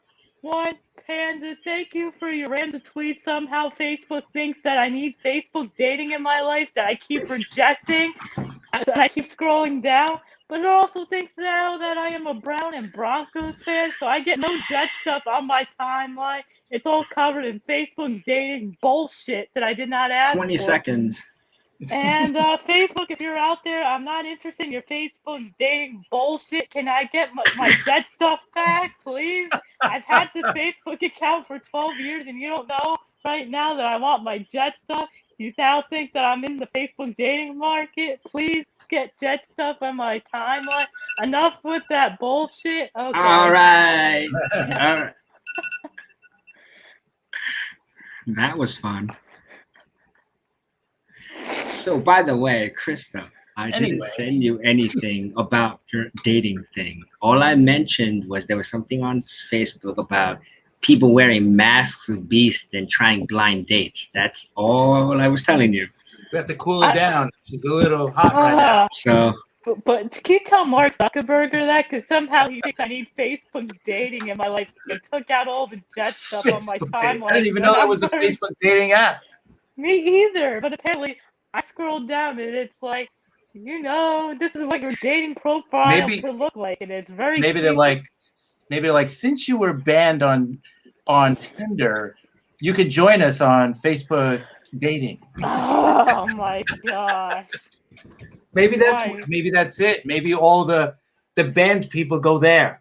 one, Panda, thank you for your random tweet. Somehow Facebook thinks that I need Facebook dating in my life, that I keep rejecting, and I keep scrolling down. But it also thinks now that I am a Brown and Broncos fan, so I get no Jet stuff on my timeline. It's all covered in Facebook dating bullshit that I did not ask 20 for. seconds. And Facebook, if you're out there, I'm not interested in your Facebook dating bullshit. Can I get my Jet stuff back, please? I've had this Facebook account for 12 years, and you don't know right now that I want my Jet stuff. You now think that I'm in the Facebook dating market? Please get Jet stuff on my timeline. Enough with that bullshit. Okay. All right. All right. That was fun. So, by the way, Krista, I didn't send you anything about your dating thing. All I mentioned was there was something on Facebook about people wearing masks of beasts and trying blind dates. That's all I was telling you. We have to cool her down. She's a little hot right now. So, but can you tell Mark Zuckerberg that? Because somehow he thinks I need Facebook dating in my life. It took out all the Jet stuff on my timeline. I didn't even know that was a Facebook dating app. Me either. But apparently, I scrolled down and it's like, this is what your dating profile could look like, and it's very. Maybe they're like, since you were banned on Tinder, you could join us on Facebook dating. Oh my gosh. Maybe that's it. Maybe all the banned people go there.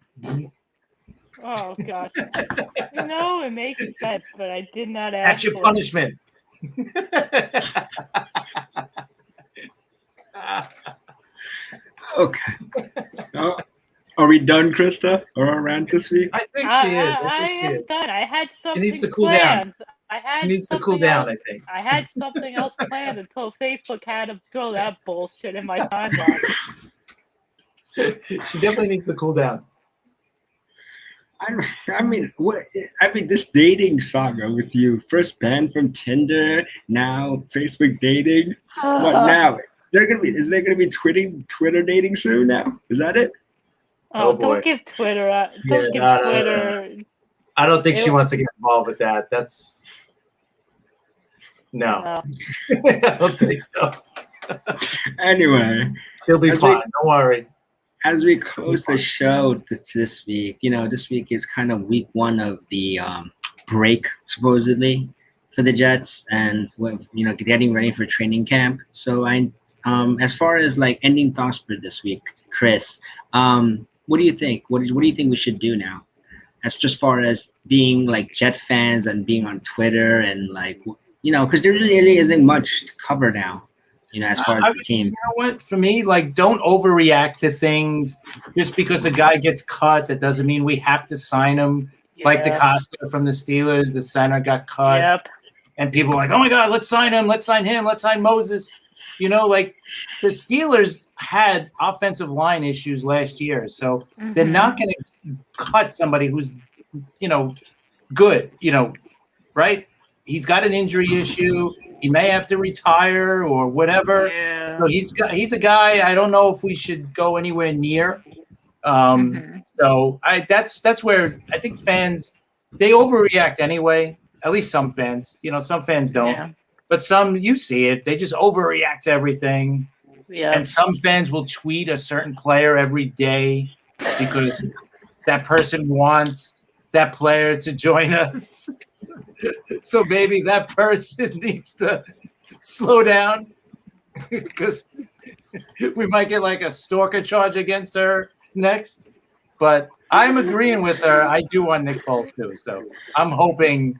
Oh gosh. It makes sense, but I did not ask. That's your punishment. Okay. Are we done, Krista? Or our rant this week? I think she is. I am done. I had something She needs to cool planned. down. She needs to cool down, I think. I had something else planned until Facebook had to throw that bullshit in my timeline. She definitely needs to cool down. I mean, what? I mean, this dating saga with you. First banned from Tinder, now Facebook dating. What now? Is there gonna be Twitter dating soon? Now is that it? Oh, Oh, boy. don't give Twitter. Yeah, Don't give no. Twitter. I don't think she It- wants to get involved with that. That's no. No. I don't think so. Anyway, She'll be as fine. we Don't worry. as we close the show this week, this week is kind of week one of the break supposedly for the Jets, and getting ready for training camp. So as far as like ending thoughts for this week, Chris, what do you think? What do you think we should do now? As just far as being like Jet fans and being on Twitter and like because there really isn't much to cover now, as far as the team. You know what? For me, like, don't overreact to things. Just because a guy gets cut, that doesn't mean we have to sign him. Like the Yeah. Costa from the Steelers, the center got cut, Yep. and people were like, "Oh my God, let's sign him! Let's sign him! Let's sign Moses." Like the Steelers had offensive line issues last year, so they're not going to cut somebody who's, good. Right? He's got an injury issue. He may have to retire or whatever. Yeah. So he's a guy. I don't know if we should go anywhere near. So that's where I think fans, they overreact anyway. At least some fans. Some fans don't. Yeah. But some, you see it. They just overreact to everything. Yeah. And some fans will tweet a certain player every day because that person wants that player to join us. So maybe that person needs to slow down because we might get like a stalker charge against her next. But I'm agreeing with her. I do want Nick Foles too. So I'm hoping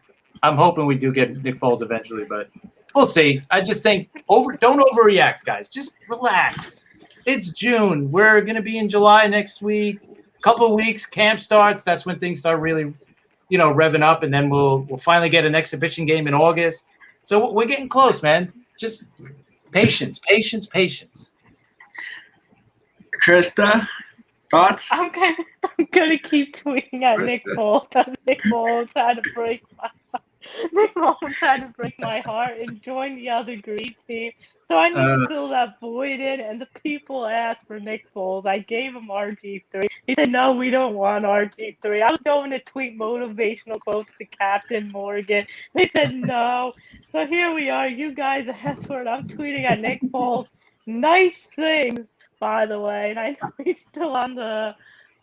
we do get Nick Foles eventually, but we'll see. I just think don't overreact, guys. Just relax. It's June. We're gonna be in July next week. Couple of weeks, camp starts. That's when things start really, revving up, and then we'll finally get an exhibition game in August. So we're getting close, man. Just patience. Christa, thoughts? I'm gonna keep tweeting at Nick Foles. Nick Foles had to break my heart and join the other Green team. So I need to fill that void in, and the people asked for Nick Foles. I gave him RG3. He said, no, we don't want RG3. I was going to tweet motivational quotes to Captain Morgan. They said no. So here we are. You guys asked for it. I'm tweeting at Nick Foles. Nice things, by the way. And I know he's still on the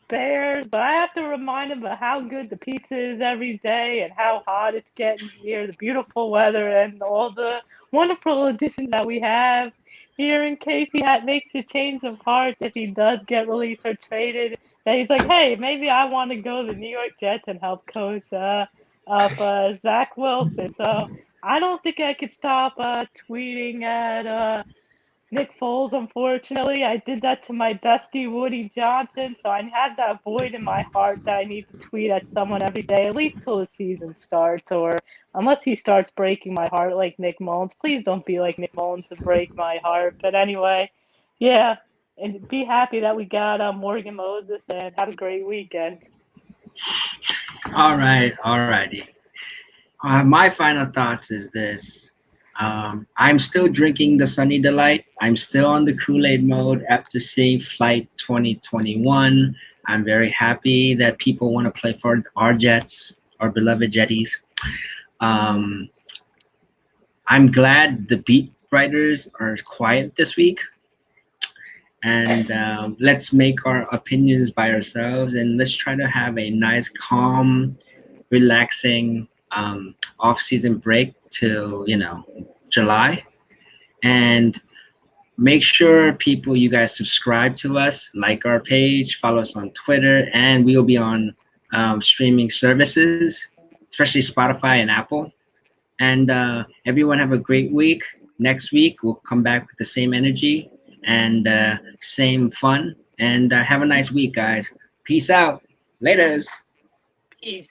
Bears, but I have to remind him of how good the pizza is every day and how hot it's getting here, the beautiful weather, and all the wonderful additions that we have here in case he makes a change of heart if he does get released or traded. Then he's like, hey, maybe I want to go to the New York Jets and help coach Zach Wilson. So I don't think I could stop tweeting at Nick Foles, unfortunately. I did that to my bestie, Woody Johnson, so I have that void in my heart that I need to tweet at someone every day, at least till the season starts, or unless he starts breaking my heart like Nick Mullins. Please don't be like Nick Mullins to break my heart. But anyway, yeah, and be happy that we got Morgan Moses, and have a great weekend. All righty. My final thoughts is this. I'm still drinking the Sunny Delight. I'm still on the Kool-Aid mode after seeing Flight 2021. I'm very happy that people want to play for our Jets, our beloved Jetties. I'm glad the beat writers are quiet this week. And let's make our opinions by ourselves, and let's try to have a nice, calm, relaxing off-season break till July. And make sure you guys subscribe to us, like our page, follow us on Twitter, and we will be on streaming services, especially Spotify and Apple. And everyone have a great week. Next week we'll come back with the same energy and same fun, and have a nice week, guys. Peace out. Laters. Peace.